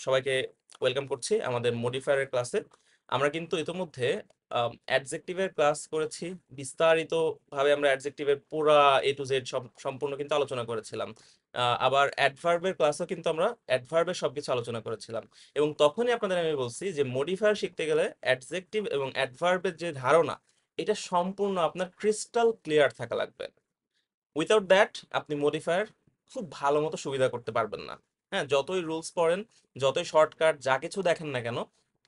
সবাইকে ওয়েলকাম করছি আমাদের মডিফায়ারের ক্লাসে। আমরা কিন্তু ইতোমধ্যে অ্যাডজেক্টিভের ক্লাস করেছি। বিস্তারিত ভাবে আমরা অ্যাডজেক্টিভের পুরা এ টু জেড সম্পূর্ণ কিন্তু আলোচনা করেছিলাম। আবার অ্যাডভার্বের ক্লাসও কিন্তু আমরা অ্যাডভার্বের সবকিছু আলোচনা করেছিলাম। এবং তখনই আপনাদের আমি বলছি যে মডিফায়ার শিখতে গেলে অ্যাডজেক্টিভ এবং অ্যাডভার্বের যে ধারণা, এটা সম্পূর্ণ আপনার ক্রিস্টাল ক্লিয়ার থাকা লাগবে। উইথাউট দ্যাট আপনি মডিফায়ার খুব ভালো মতো সুবিধা করতে পারবেন না। হ্যাঁ, যতই রুলস পড়েন, যতই শর্টকাট যা কিছু দেখেন না কেন,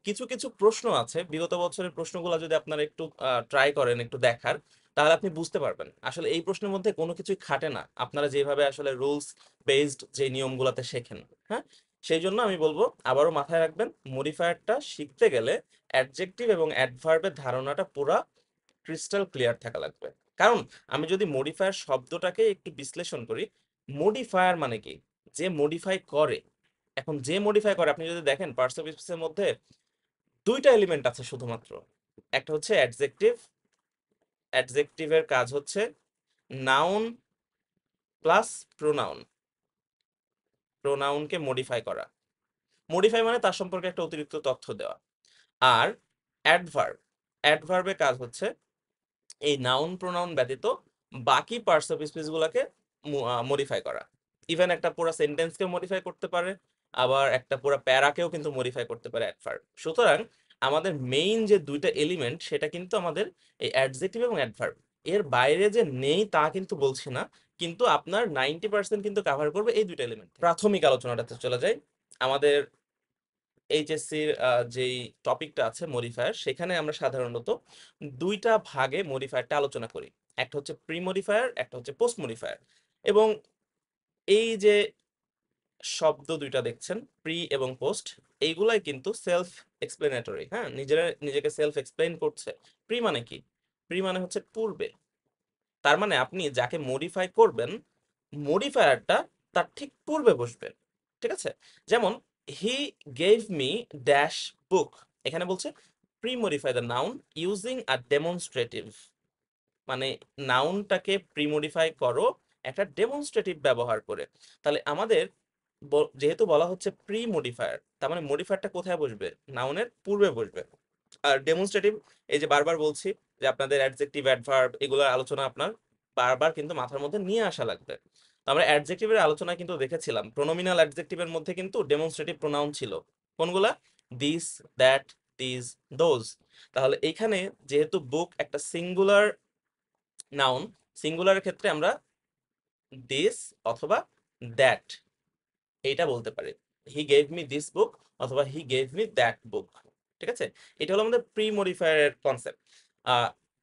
কিছু কিছু প্রশ্ন আছে বিগত বছরের প্রশ্নগুলো যদি আপনারা একটু ট্রাই করেন একটু দেখার, তাহলে আপনি বুঝতে পারবেন আসলে এই প্রশ্নের মধ্যে কোনো কিছুই খাটে না আপনারা যেভাবে আসলে রুলস বেসড যে নিয়মগুলোতে শেখেন। হ্যাঁ, সেই জন্য আমি বলবো আবারও মাথায় রাখবেন, মডিফায়ারটা শিখতে গেলে অ্যাডজেক্টিভ এবং অ্যাডভার্বের ধারণাটা পুরা ক্রিস্টাল ক্লিয়ার থাকা লাগবে। কারণ আমি যদি মডিফায়ার শব্দটাকে একটু বিশ্লেষণ করি, মডিফায়ার মানে কি? যে মডিফাই করে। এখন যে মডিফাই করে আপনি যদি দেখেন পার্টস অফ স্পিচের মধ্যে দুইটা এলিমেন্ট আছে শুধুমাত্র। একটা হচ্ছে অ্যাডজেক্টিভ। অ্যাডজেক্টিভের কাজ হচ্ছে নাউন প্লাস প্রোনাউন, প্রোনাউনকে মডিফাই করা। মডিফাই মানে তার সম্পর্কে একটা অতিরিক্ত তথ্য দেওয়া। আর অ্যাডভার্ব, অ্যাডভার্বের কাজ হচ্ছে এই নাউন প্রোনাউন ব্যতীত বাকি পার্টস অফ স্পিচ গুলাকে মডিফাই করা। ইভেন একটা পুরো সেন্টেন্সকে মডিফাই করতে পারে, আবার একটা পুরো প্যারাকেও কিন্তু মডিফাই করতে পারে অ্যাডভার্ব। সুতরাং আমাদের মেইন যে দুইটা এলিমেন্ট সেটা কিন্তু আমাদের এই অ্যাডজেক্টিভ এবং অ্যাডভার্ব। এর বাইরে যে নেই তা কিন্তু বলছি না, কিন্তু আপনার 90% কিন্তু কাভার করবে এই দুইটা এলিমেন্ট। প্রাথমিক আলোচনাটাতে চলে যাই। আমাদের এইচএসসির যেই টপিকটা আছে মডিফায়ার, সেখানে আমরা সাধারণত দুইটা ভাগে মডিফায়ারটা আলোচনা করি। একটা হচ্ছে প্রি মডিফায়ার, একটা হচ্ছে পোস্ট মডিফায়ার। এবং এই যে শব্দ দুইটা দেখছেন, প্রি এবং পোস্ট, এইগুলাই কিন্তু সেলফ এক্সপ্লেনেটরি। হ্যাঁ, নিজেরা নিজেকে সেলফ এক্সপ্লেন করছে। প্রি মানে কি? প্রি মানে হচ্ছে পূর্বে। তার মানে আপনি যাকে মডিফাই করবেন, মডিফায়ারটা তার ঠিক পূর্বে বসবে। ঠিক আছে? যেমন হি গেভ মি ড্যাশ বুক, এখানে বলছে pre modify the noun using a demonstrative. মানে নাউনটাকে প্রি মডিফাই করো একটা ডেমনস্ট্রেটিভ ব্যবহার করে। তাহলে আমাদের যেহেতু বলা হচ্ছে প্রি মডিফায়ার, তার মানে মডিফায়ারটা কোথায় বসবে? নাউনের পূর্বে বসবে। আর ডেমনস্ট্রেটিভ, এই যে বারবার বলছি যে আপনাদের অ্যাডজেক্টিভ অ্যাডভার্ব এগুলোর আলোচনা আপনার বারবার কিন্তু মাথার মধ্যে নিয়ে আসা লাগবে। তো আমরা অ্যাডজেক্টিভের আলোচনা কিন্তু দেখেছিলাম, প্রোনোমিনাল অ্যাডজেক্টিভের মধ্যে কিন্তু ডেমনস্ট্রেটিভ প্রোনাউন ছিল। কোনগুলা? This, that, this, those. তাহলে এইখানে যেহেতু বুক একটা সিঙ্গুলার নাউন, সিঙ্গুলারের ক্ষেত্রে আমরা দিস অথবা দ্যাট এইটা বলতে পারি। He gave me this book অথবা he gave me that book. ঠিক আছে? এটা হলো আমাদের প্রি মডিফায়ারের কনসেপ্ট।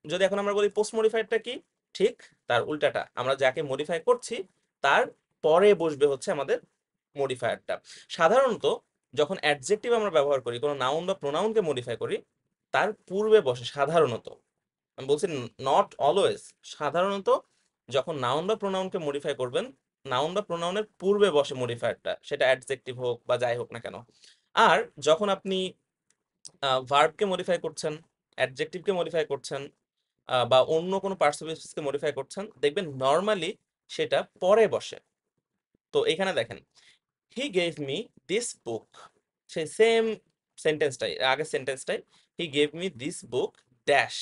যদি এখন আমরা বলি পোস্ট মডিফায়ারটা কি, ঠিক তার উল্টাটা। আমরা যাকে মডিফাই করছি তার পরে বসবে হচ্ছে আমাদের মডিফায়ারটা। সাধারণত যখন অ্যাডজেক্টিভ আমরা ব্যবহার করি, কোনো নাউন বা প্রোনাউনকে মডিফাই করি, তার পূর্বে বসে সাধারণত। আমি বলছি নট অলওয়েজ, সাধারণত যখন নাউন বা প্রোনাউনকে মডিফাই করবেন, নাউন বা প্রোনাউনের পূর্বে বসে মডিফায়ারটা, সেটা অ্যাডজেক্টিভ হোক বা যাই হোক না কেন। আর যখন আপনি ভার্বকে মডিফাই করছেন, অ্যাডজেক্টিভকে মডিফাই করছেন, বা অন্য কোনো পার্টস অফ স্পিচকে মডিফাই করছেন, দেখবেন নর্মালি সেটা পরে বসে। তো এখানে দেখেন, he gave me this book, সেই সেম সেন্টেন্সটাই, আগের সেন্টেন্সটাই, he gave me this book dash.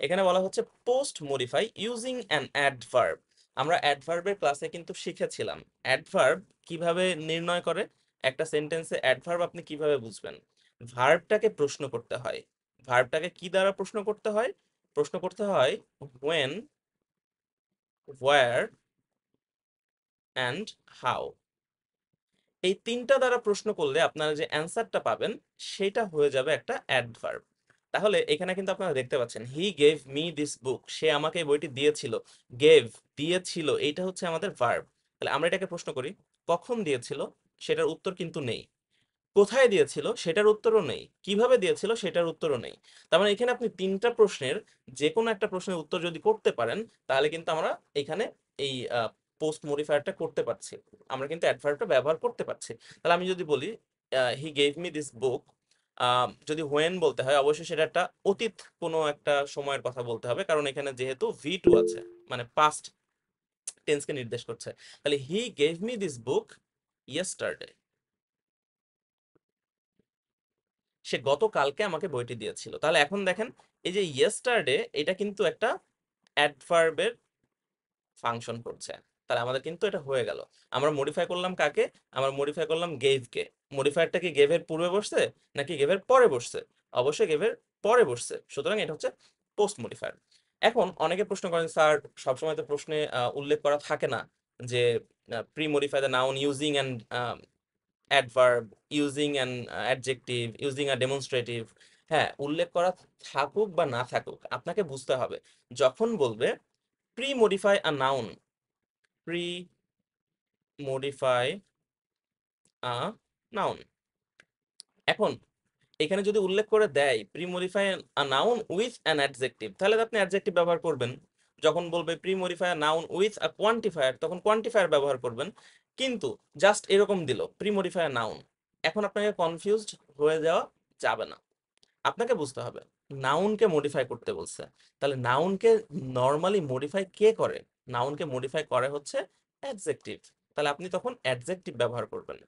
এখানে বলা হচ্ছে post modify using an adverb. আমরা অ্যাডভার্বের ক্লাসে কিন্তু শিখেছিলাম অ্যাডভার্ব কিভাবে নির্ণয় করে। একটা সেন্টেন্সে অ্যাডভার্ব আপনি কিভাবে বুঝবেন? ভার্বটাকে প্রশ্ন করতে হয়। ভার্বটাকে কি দ্বারা প্রশ্ন করতে হয়? প্রশ্ন করতে হয় when, where and how। এই তিনটা দ্বারা প্রশ্ন করলে আপনারা যে অ্যান্সারটা পাবেন সেটা হয়ে যাবে একটা অ্যাডভার্ব। তাহলে এখানে কিন্তু আপনারা দেখতে পাচ্ছেন he gave me this book, সে আমাকে এই বইটি দিয়েছিল। গেভ, দিয়েছিল, এইটা হচ্ছে আমাদের ভার্ব। তাহলে আমরা এটাকে প্রশ্ন করি, কখন দিয়েছিল? সেটার উত্তর কিন্তু নেই। কোথায় দিয়েছিল? সেটার উত্তরও নেই। কিভাবে দিয়েছিল? সেটার উত্তরও নেই। তার মানে এখানে আপনি তিনটা প্রশ্নের যে কোনো একটা প্রশ্নের উত্তর যদি করতে পারেন, তাহলে কিন্তু আমরা এখানে এই পোস্ট মডিফায়ারটা করতে পারছি। আমরা কিন্তু অ্যাডভার্বটা ব্যবহার করতে পারছি। তাহলে আমি যদি বলি হি গেভ মি দিস বুক, যদি হোয়েন বলতে হয় অবশ্যই সেটা একটা অতীত কোনো একটা সময়ের কথা বলতে হবে, কারণ এখানে যেহেতু ভি টু আছে, মানে পাস্ট টেন্সকে নির্দেশ করছে। তাহলে he gave me this book yesterday. সে গতকালকে আমাকে বইটি দিয়েছিল। তাহলে এখন দেখেন এই যে ইয়েস্টারডে এটা কিন্তু একটা অ্যাডভার্বের ফাংশন করছে। তাহলে আমাদের কিন্তু এটা হয়ে গেল। আমরা মডিফাই করলাম কাকে? আমরা মডিফাই করলাম গেভকে। মডিফায়ারটা কি গেভের পূর্বে বসছে নাকি গেভের পরে বসছে? অবশ্যই গেভের পরে বসছে। সুতরাং এটা হচ্ছে পোস্ট মডিফায়ার। এখন অনেকে প্রশ্ন করেন, স্যার সবসময় তো প্রশ্নে উল্লেখ করা থাকে না যে pre modify the noun using and adverb, using an adjective, using a demonstrative. হ্যাঁ, উল্লেখ করা থাকুক বা না থাকুক, আপনাকে বুঝতে হবে যখন বলবে pre modify a noun, pre modify a noun. এখন এখানে যদি উল্লেখ করে দেয় pre modify a noun with an adjective, তাহলে তো আপনি অ্যাডজেক্টিভ ব্যবহার করবেন। যখন বলবে pre modify a noun with a quantifier, তখন কোয়ান্টিফায়ার ব্যবহার করবেন। কিন্তু জাস্ট এরকম দিল প্রি মডিফাই আ নাউন, এখন আপনাকে কনফিউজড হয়ে যাওয়া যাবে না। আপনাকে বুঝতে হবে নাউনকে মডিফাই করতে বলছে। তাহলে নাউনকে নর্মালি মডিফাই কে করে? নাউনকে মডিফাই করে হচ্ছে অ্যাডজেক্টিভ। তাহলে আপনি তখন অ্যাডজেক্টিভ ব্যবহার করবেন।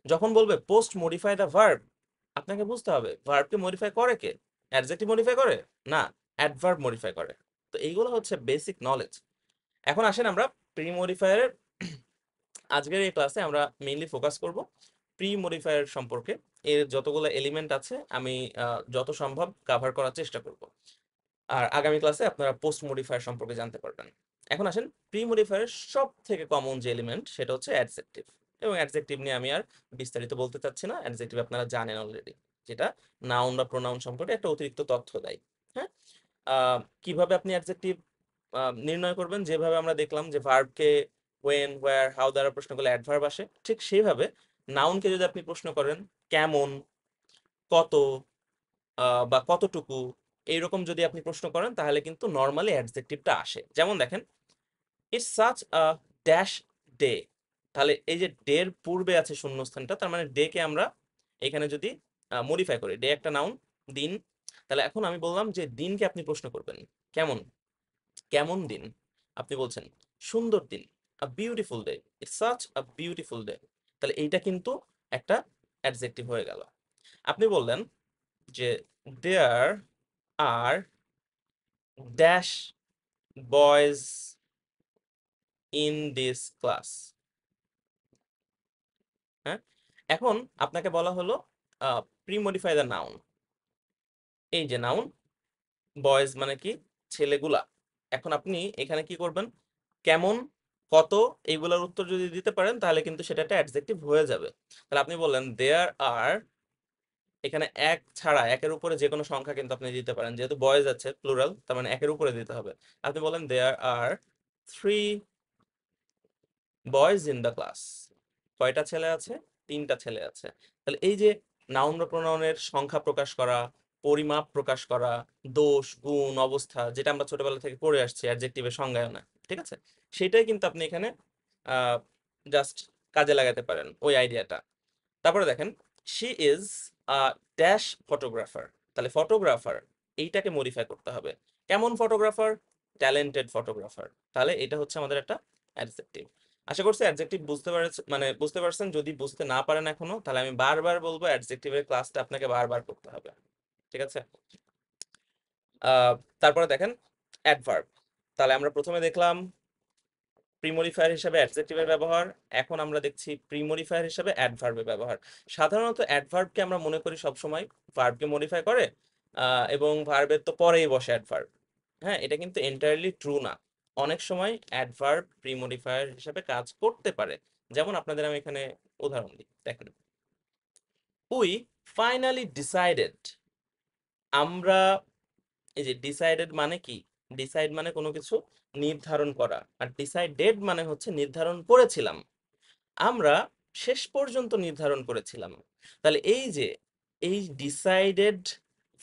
যখন বলবে পোস্ট মডিফাই দ্য ভার্ব, আপনাকে বুঝতে হবে ভার্বকে মডিফাই করে কে? অ্যাডজেক্টিভ মডিফাই করে না, অ্যাডভার্ব মডিফাই করে। তো এইগুলো হচ্ছে বেসিক নলেজ। এখন আসেন আমরা প্রি মডিফায়ারের আজকের এই ক্লাসে আমরা মেইনলি ফোকাস করব প্রি মডিফায়ার সম্পর্কে। এর যতগুলো এলিমেন্ট আছে আমি যত সম্ভব কভার করার চেষ্টা করব। আর আগামী ক্লাসে আপনারা পোস্ট মডিফায়ার সম্পর্কে জানতে পারবেন। এখন আসেন প্রি মডিফায়ারের সব থেকে কমন যে এলিমেন্ট সেটা হচ্ছে অ্যাডজেক্টিভ। এবং অ্যাডজেক্টিভ নিয়ে আমি আর বিস্তারিত বলতে চাচ্ছি না, অ্যাডজেক্টিভ আপনারা জানেন অলরেডি, যেটা নাউন বা প্রোনাউন সম্পর্কে একটা অতিরিক্ত তথ্য দেয়। হ্যাঁ, কিভাবে আপনি অ্যাডজেক্টিভ নির্ণয় করবেন? যেভাবে আমরা দেখলাম যে ভার্বকে ওয়েন, ওয়্যার, হাউ দ্বারা প্রশ্ন করলে অ্যাডভার্ব আসে, ঠিক সেইভাবে নাউনকে যদি আপনি প্রশ্ন করেন কেমন, কত, বা কতটুকু, এইরকম যদি আপনি প্রশ্ন করেন তাহলে কিন্তু নর্মালি অ্যাডজেক্টিভটা আসে। যেমন দেখেন it's such a dash day, তাহলে এই যে ডে এর পূর্বে আছে শূন্যস্থানটা, তার মানে ডে কে আমরা এখানে যদি মডিফাই করি, ডে একটা নাউন, দিন। তাহলে এখন আমি বললাম যে দিনকে আপনি প্রশ্ন করবেন কেমন, কেমন দিন? আপনি বলছেন সুন্দর দিন, a beautiful day, it's such a beautiful day. তাহলে এইটা কিন্তু একটা অ্যাডজেক্টিভ হয়ে গেল। আপনি বললেন যে there are dash boys in this class. হ্যাঁ, এখন আপনাকে বলা হলো প্রি মডিফাই দ্য নাউন। এই যে নাউন, বয়েজ মানে কি? ছেলেগুলা। এখন আপনি এখানে কি করবেন? কেমন, কত, এইগুলোর উত্তর যদি দিতে পারেন তাহলে কিন্তু সেটা একটা অ্যাডজেক্টিভ হয়ে যাবে। তাহলে আপনি বললেন দেয়ার আর, এখানে এক ছাড়া একের উপরে যে কোনো সংখ্যা কিন্তু আপনি দিতে পারেন, যেহেতু বয়েজ আছে প্লুরাল, তার মানে একের উপরে দিতে হবে। আপনি বলেন দেয়ার আর 3 বয়েজ ইন দ্য ক্লাস। কয়টা ছেলে আছে? 3টা ছেলে আছে। তাহলে এই যে নাউন বা প্রোনাউনের সংখ্যা প্রকাশ করা, পরিমাপ প্রকাশ করা, দোষ, গুণ, অবস্থা, যেটা আমরা ছোটবেলা থেকে পড়ে আসছি অ্যাডজেক্টিভের সংজ্ঞায়নে, ঠিক আছে? সেটাই কিন্তু আপনি এখানে জাস্ট কাজে লাগাতে পারেন ওই আইডিয়াটা। তারপরে দেখেন she is a dash photographer. তাহলে ফটোগ্রাফার এইটাকে মডিফাই করতে হবে। কেমন ফটোগ্রাফার? Talented photographer. তাহলে এটা হচ্ছে আমাদের একটা অ্যাডজেক্টিভ। আশা করছি অ্যাডজেক্টিভ বুঝতে পারছেন, মানে বুঝতে পারছেন। যদি বুঝতে না পারেন এখনো, তাহলে আমি বারবার বলবো অ্যাডজেক্টিভের ক্লাসটা আপনাকে বারবার করতে হবে। ঠিক আছে? আহ, তারপরে দেখেন অ্যাডভার্ব। তাহলে আমরা প্রথমে দেখলাম প্রিমোডিফায়ার হিসেবে অ্যাডজেক্টিভের ব্যবহার। এখন আমরা দেখছি প্রিমোডিফায়ার হিসেবে অ্যাডভার্বের ব্যবহার। সাধারণত অ্যাডভার্বকে আমরা মনে করি সবসময় ভার্বকে মডিফাই করে, এবং ভার্বের তো পরেই বসে অ্যাডভার্ব। হ্যাঁ, এটা কিন্তু এন্টায়ারলি ট্রু না। অনেক সময় অ্যাডভার্ব প্রিমোডিফায়ার হিসেবে কাজ করতে পারে। যেমন আপনাদের আমি এখানে উদাহরণ দিই, দেখেন উই ফাইনালি ডিসাইডেড। আমরা, এই যে ডিসাইডেড মানে কি? ডিসাইড মানে কোনো কিছু নির্ধারণ করা, আর ডিসাইডেড মানে হচ্ছে নির্ধারণ করেছিলাম। আমরা শেষ পর্যন্ত নির্ধারণ করেছিলাম। তাহলে এই যে এই ডিসাইডেড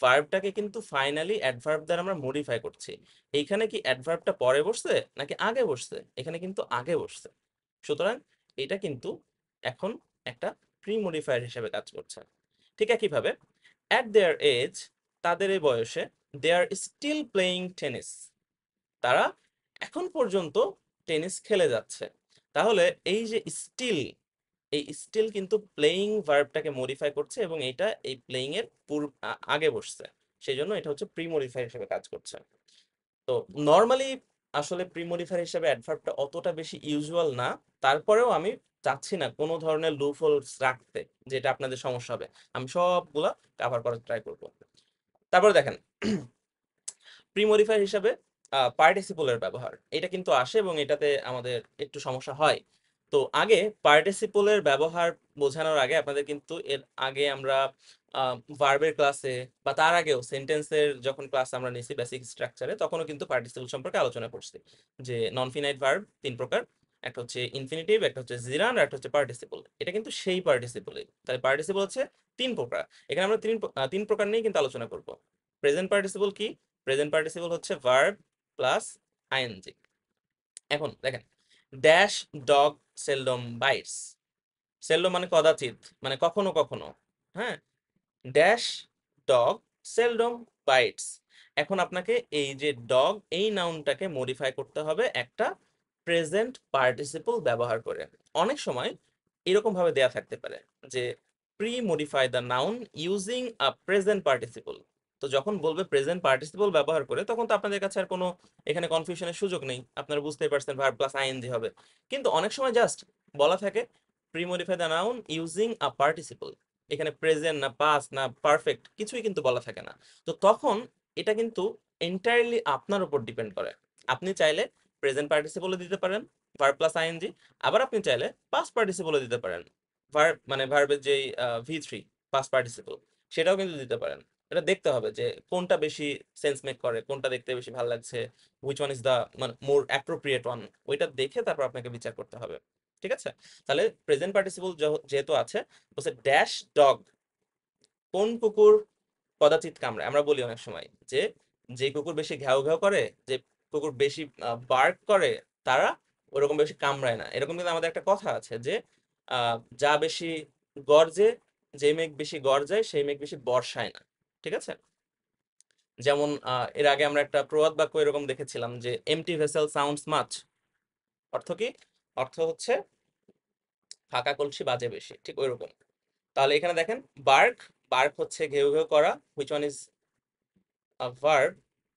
ভার্বটাকে কিন্তু ফাইনালি অ্যাডভার্ব দ্বারা আমরা মডিফাই করছি। এইখানে কি অ্যাডভার্বটা পরে বসছে নাকি আগে বসছে? এখানে কিন্তু আগে বসছে। সুতরাং এটা কিন্তু এখন একটা প্রি মডিফায়ার হিসেবে কাজ করছে। ঠিক একইভাবে অ্যাট দেয়ার এজ, তাদের এই বয়সে, দে আর স্টিল প্লেয়িং টেনিস। তারা এখন পর্যন্ত টেনিস খেলে যাচ্ছে। তাহলে এই যে স্টিল, এই স্টিল কিন্তু প্লেইং ভার্বটাকে মডিফাই করছে এবং এটা এই প্লেইং এর আগে বসছে, সেই জন্য এটা হচ্ছে প্রি মডিফাই হিসেবে কাজ করছে। তো নর্মালি আসলে প্রি মডিফায়ার হিসেবে অ্যাডভার্বটা অতটা বেশি ইউজুয়াল না, তারপরেও আমি চাচ্ছি না কোনো ধরনের লুপ হোলস রাখতে যেটা আপনাদের সমস্যা হবে, আমি সবগুলা কভার করার ট্রাই করব। তারপরে দেখেন প্রি মডিফায়ার হিসাবে পার্টিসিপলের ব্যবহার এটা কিন্তু আসে এবং এটাতে আমাদের একটু সমস্যা হয়। তো আগে পার্টিসিপলের ব্যবহার বোঝানোর আগে আপনাদের কিন্তু এর আগে আমরা ভার্বের ক্লাসে বা তার আগেও সেন্টেন্সের যখন ক্লাস আমরা নিয়েছি বেসিক স্ট্রাকচারে, তখনও কিন্তু পার্টিসিপল সম্পর্কে আলোচনা করছি যে নন ফিনাইট ভার্ব তিন প্রকার, একটা হচ্ছে ইনফিনিটিভ, একটা হচ্ছে জিরান, আর একটা হচ্ছে পার্টিসিপল। এটা কিন্তু সেই পার্টিসিপলই, তাহলে পার্টিসিপল হচ্ছে তিন প্রকার। এখানে আমরা তিন প্রকার নিয়ে কিন্তু আলোচনা করব। প্রেজেন্ট পার্টিসিপল কি? প্রেজেন্ট পার্টিসিপল হচ্ছে ভার্ব প্লাস আইএনজি। এখন দেখেন, dash dog seldom bites. Seldom মানে কদাচিৎ, মানে কখনো কখনো, হ্যাঁ। Dash dog seldom bites. এখন আপনাকে এই যে ডগ এই নাউনটাকে মডিফাই করতে হবে একটা প্রেজেন্ট পার্টিসিপল ব্যবহার করে। অনেক সময় এরকম ভাবে দেয়া থাকতে পারে যে pre modify the noun using a present participle. তো যখন বলবে প্রেজেন্ট পার্টিসিপল ব্যবহার করে, তখন তো আপনাদের কাছে আর কোনো এখানে কনফিউশনের সুযোগ নেই, আপনারা বুঝতেই পারছেন ভার্ব প্লাস আইএনজি হবে। কিন্তু অনেক সময় জাস্ট বলা থাকে pre modify the noun using a participle, এখানে প্রেজেন্ট না পাস্ট না পারফেক্ট কিছুই কিন্তু বলা থাকে না। তো তখন এটা কিন্তু এন্টায়ারলি আপনার উপর ডিপেন্ড করে। আপনি চাইলে প্রেজেন্ট পার্টিসিপলও দিতে পারেন ভার্ব প্লাস আইএনজি, আবার আপনি চাইলে পাস্ট পার্টিসিপলও দিতে পারেন, ভার্ব মানে ভার্বের যেই V3 পাস্ট পার্টিসিপল সেটাও কিন্তু দিতে পারেন। এটা দেখতে হবে যে কোনটা বেশি সেন্স মেক করে, কোনটা দেখতে বেশি ভালো লাগছে, হুইচ ওয়ান ইজ দ্য মানে মোর অ্যাপ্রোপ্রিয়েট ওয়ান, ওইটা দেখে তারপর আপনাকে বিচার করতে হবে। ঠিক আছে? তাহলে প্রেজেন্ট পার্টিসিপল যেহেতু আছে, বলছে ড্যাশ ডগ, কোন কুকুর কদাচিৎ কামড়ায়। আমরা বলি অনেক সময় যে যে কুকুর বেশি ঘ্যাও ঘ্যাও করে, যে কুকুর বেশি বার্ক করে, তারা ওরকম বেশি কামড়ায় না। এরকম কিন্তু আমাদের একটা কথা আছে যে যা বেশি গর্জে, যে মেঘ বেশি গর্জায় সেই মেঘ বেশি বর্ষায় না। ঠিক আছে? যেমন এর আগে আমরা একটা প্রবাদ বাক্য এরকম দেখেছিলাম যে এমটি ভেসেল সাউন্ডস মাচ। অর্থ কি? অর্থ হচ্ছে ফাঁকা কলসি বাজে বেশি, ঠিক ওইরকম। তাহলে এখানে দেখেন বার্ক, বার্ক হচ্ছে ঘেউ ঘেউ করা, হুইচ ওয়ান ইজ ভার্ব,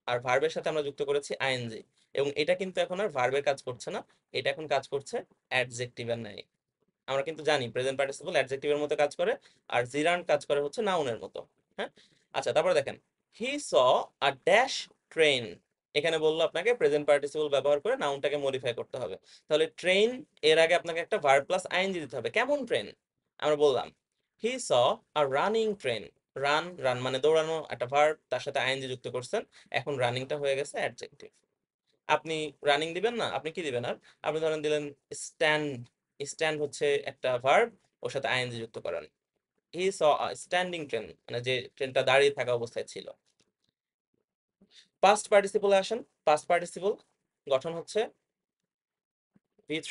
আর ভার্বের সাথে আমরা যুক্ত করেছি আইএনজি, এবং এটা কিন্তু এখন আর ভার্বের কাজ করছে না, এটা এখন কাজ করছে অ্যাডজেক্টিভের ন্যায়। আমরা কিন্তু জানি প্রেজেন্ট পার্টিসিপল অ্যাডজেক্টিভের মতো কাজ করে, আর জিরান্ড কাজ করে হচ্ছে নাউনের মতো। হ্যাঁ, আচ্ছা তারপরে দেখেন হি স আ ড্যাশ ট্রেন। এখানে বললো আপনাকে প্রেজেন্ট পার্টিসিপল ব্যবহার করে নাউনটাকে মডিফাই করতে হবে। তাহলে ট্রেন এর আগে আপনাকে একটা ভার্ব প্লাস আইএনজি দিতে হবে। কেমন ট্রেন? আমরা বললাম হি স আ রানিং ট্রেন। রান, রান মানে দৌড়ানো, একটা ভার্ব, তার সাথে আইএনজি যুক্ত করছেন, এখন রানিংটা হয়ে গেছে অ্যাডজেক্টিভ। আপনি রানিং দিবেন না, আপনি কি দিবেন আর? আপনি ধরেন দিলেন স্ট্যান্ড। স্ট্যান্ড হচ্ছে একটা ভার্ব, ওর সাথে আইএনজি যুক্ত করেন। হি স আ স্ট্যান্ডিং ট্রেন, মানে যে ট্রেনটা দাঁড়িয়ে থাকা অবস্থায় ছিল। পাস্ট পার্টিসিপলে আসেন। পাস্ট পার্টিসিপল গঠন হচ্ছে V3।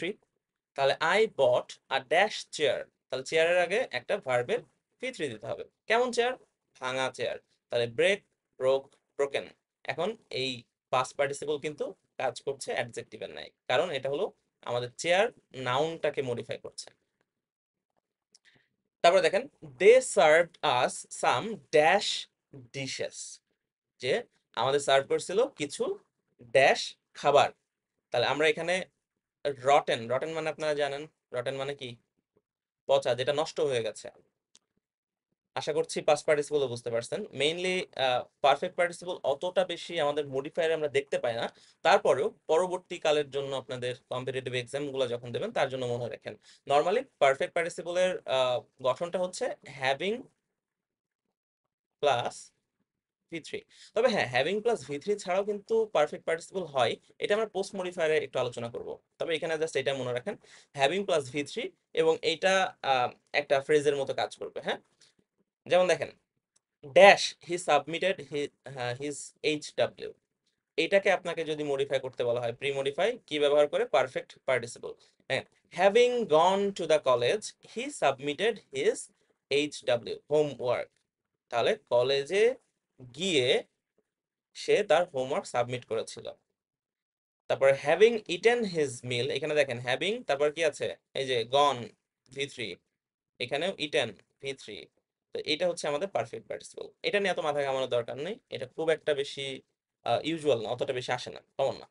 তাহলে I bought a dash chair. তাহলে চেয়ারের আগে একটা ভার্বের V3 দিতে হবে। কেমন চেয়ার? ভাঙা চেয়ার। তাহলে ব্রেক, ব্রোক, ব্রোকেন। এখন এই পাস্ট পার্টিসিপল কিন্তু কাজ করছে অ্যাডজেক্টিভের ন্যায়, কারণ এটা হলো আমাদের চেয়ার নাউনটাকে মডিফাই করছে। তারপরে দেখেন দে সার্ভড আস সাম ড্যাশ ডিশেস, যে আমাদের সার্ভ করছিল কিছু ড্যাশ খাবার। তাহলে আমরা এখানে রটেন, রটেন মানে আপনারা জানেন রটেন মানে কি? পচা, যেটা নষ্ট হয়ে গেছে। আশা করছি পাস্ট পার্টিসিপলও বুঝতে পারছেন। মেইনলি পারফেক্ট পার্টিসিপল অতটা বেশি আমাদের মডিফায়ার আমরা দেখতে পাই না, তারপরেও পরবর্তী কালের জন্য আপনাদের কম্পিটিটিভ এক্সাম গুলো যখন দেবেন তার জন্য মনে রাখেন। নর্মালি পারফেক্ট পার্টিসিপলের গঠনটা হচ্ছে হ্যাভিং প্লাস V3। তবে হ্যাঁ, হ্যাভিং প্লাস V3 ছাড়াও কিন্তু পারফেক্ট পার্টিসিপল হয়, এটা আমরা পোস্ট মডিফায়ারে একটু আলোচনা করব। তবে এখানে জাস্ট এটা মনে রাখেন, হ্যাভিং প্লাস V3, এবং এইটা একটা ফ্রেজের মতো কাজ করবে। হ্যাঁ, যেমন দেখেন dash he submitted his HW, এইটাকে আপনাকে যদি মডিফাই করতে বলা হয় প্রি মডিফাই কি ব্যবহার করে? Perfect participle. হ্যাঁ, having gone to the college he submitted his HW homework. তাহলে কলেজে গিয়ে সে তার হোমওয়ার্ক সাবমিট করেছিল। তারপর হ্যাভিং ইটেন হিজ মিল, এখানে দেখেন হ্যাভিং, তারপর কি আছে? এই যে গন, ভি থ্রি, এখানেও ইটেন, ভি3। তো এটা হচ্ছে আমাদের পারফেক্ট পার্টিসিপল। এটা নিয়ে এত মাথা ঘামানোর দরকার নেই, এটা খুব একটা বেশি ইউজুয়াল না, অতটা বেশি আসে না, কমন না।